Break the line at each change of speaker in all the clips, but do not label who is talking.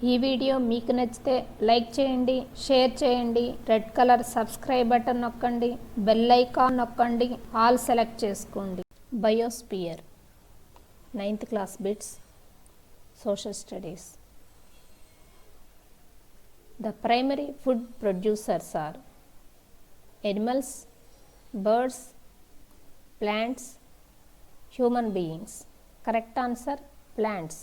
ఈ వీడియో మీకు నచ్చితే లైక్ చేయండి, షేర్ చేయండి, రెడ్ కలర్ సబ్స్క్రైబ్ బటన్ నొక్కండి, బెల్ ఐకాన్ నొక్కండి, ఆల్ సెలెక్ట్ చేసుకోండి. Biosphere 9th class bits social studies. The primary food producers are animals, birds, plants, human beings. Correct answer, plants.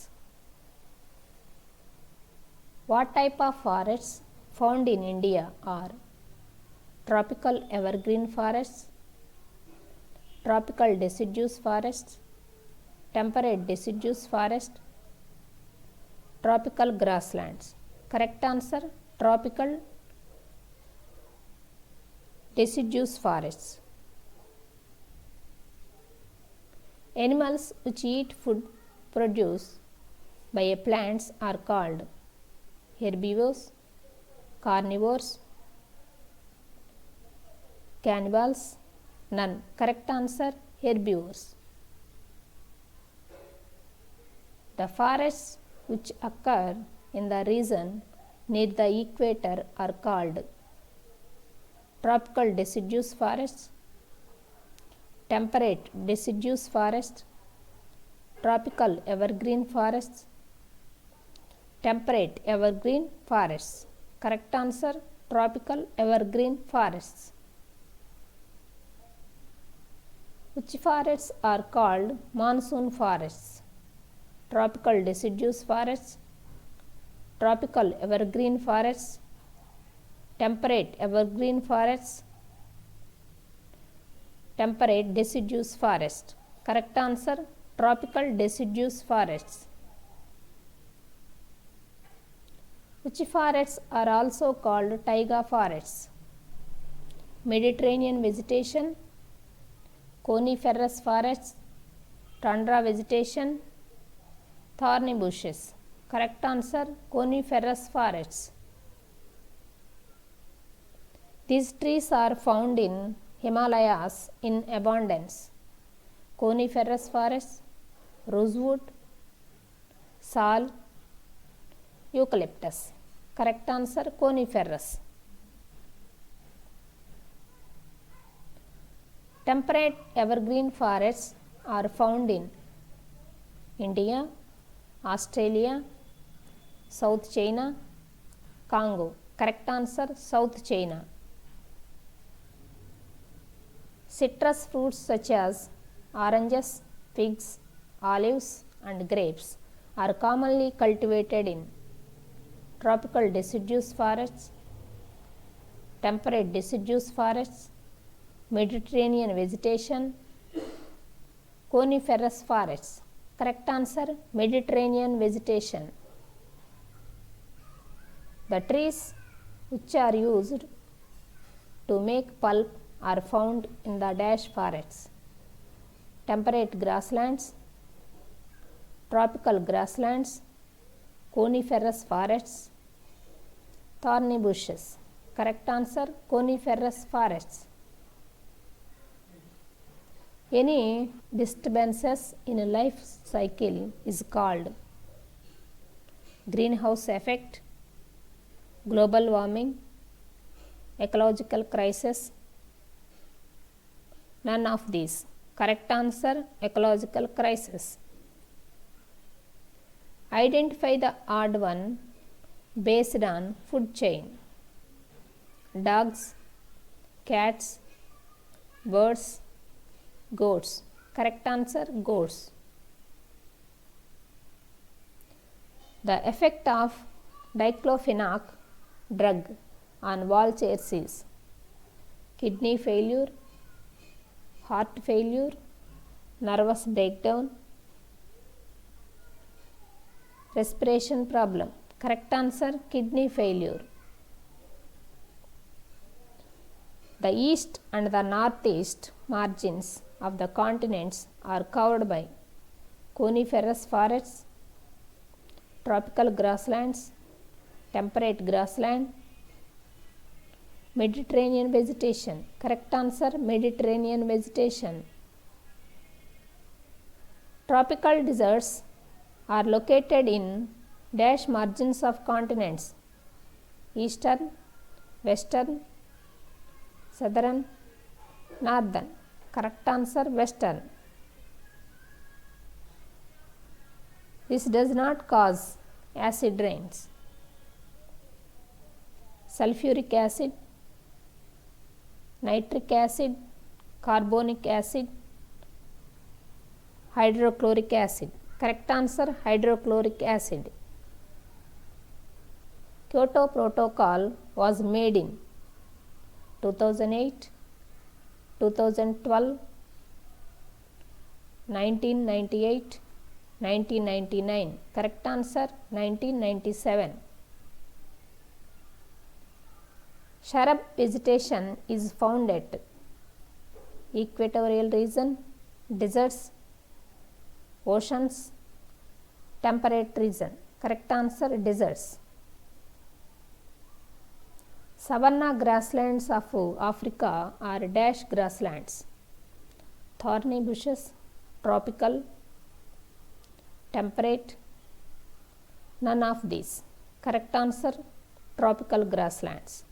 What type of forests found in India are tropical evergreen forests, tropical deciduous forests, temperate deciduous forest, tropical grasslands? Correct answer, tropical deciduous forests. Animals which eat food produced by plants are called herbivores, carnivores, cannibals? None. Correct answer, herbivores. The forests which occur in the region near the equator are called tropical deciduous forests, temperate deciduous forests, tropical evergreen forests, temperate evergreen forests. Correct answer, tropical evergreen forests. Which forests are called monsoon forests? Tropical deciduous forests, tropical evergreen forests, temperate evergreen forests, temperate deciduous forest. Correct answer, tropical deciduous forests. Which forests are also called taiga forests? Mediterranean vegetation, coniferous forests, tundra vegetation, thorny bushes. Correct answer, coniferous forests. These trees are found in Himalayas in abundance. Coniferous forests, rosewood, sal, eucalyptus. Correct answer, coniferous. Temperate evergreen forests are found in India, Australia, South China, Congo. Correct answer, South China. Citrus fruits such as oranges, figs, olives and grapes are commonly cultivated in tropical deciduous forests, temperate deciduous forests, Mediterranean vegetation, coniferous forests. Correct answer, Mediterranean vegetation. The trees which are used to make pulp are found in the dash forests: temperate grasslands, tropical grasslands, coniferous forests, thorny bushes. Correct answer, coniferous forests. Any disturbances in a life cycle is called greenhouse effect, global warming, ecological crisis. None of these. Correct answer, ecological crisis. Identify the odd one based on food chain: dogs, cats, birds, goats. Correct answer, goats. The effect of diclofenac drug on vultures is kidney failure, heart failure, nervous breakdown, respiration problem. Correct answer, kidney failure. The east and the northeast margins of the continents are covered by coniferous forests, tropical grasslands, temperate grassland, Mediterranean vegetation. Correct answer, Mediterranean vegetation. Tropical deserts are located in Dash margins of continents: eastern, western, southern, northern. Correct answer, western. This does not cause acid rains. Sulfuric acid, nitric acid, carbonic acid, hydrochloric acid. Correct answer, hydrochloric acid. Kyoto Protocol was made in 2008, 2012, 1998, 1999. Correct answer, 1997. Shrub vegetation is found at equatorial region, deserts, oceans, temperate region. Correct answer, deserts. Savanna grasslands of Africa are dash grasslands: thorny bushes, tropical, temperate, none of these. Correct answer, tropical grasslands.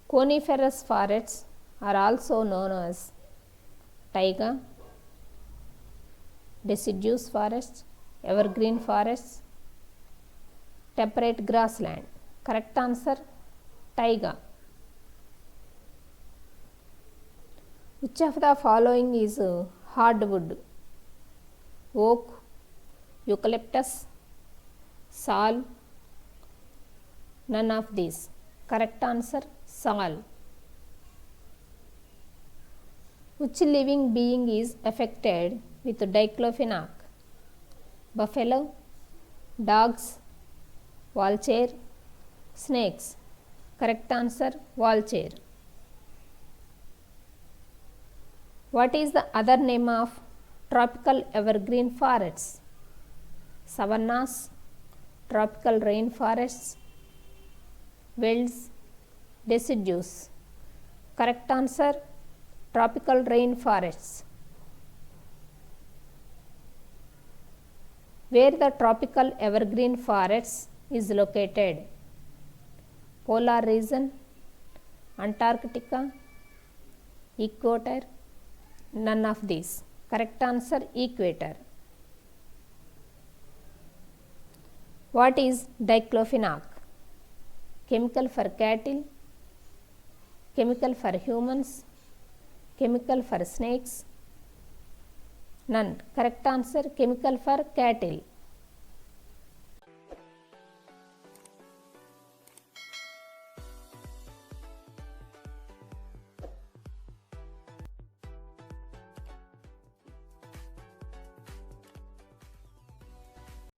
Coniferous forests are also known as taiga, deciduous forests, evergreen forests, temperate grassland. Correct answer, taiga. Which of the following is hardwood? Oak, eucalyptus, sal, none of these. Correct answer, sal. Which living being is affected with diclofenac? Buffalo, dogs, vulture, snakes. Correct answer, vulture. What is the other name of tropical evergreen forests? Savannas, tropical rainforests, wilds, deciduous. Correct answer, tropical rainforests. Where the tropical evergreen forests is located? Polar region, Antarctica, equator, none of these. Correct answer, equator. What is diclofenac? Chemical for cattle, chemical for humans, chemical for snakes, none. Correct answer, chemical for cattle.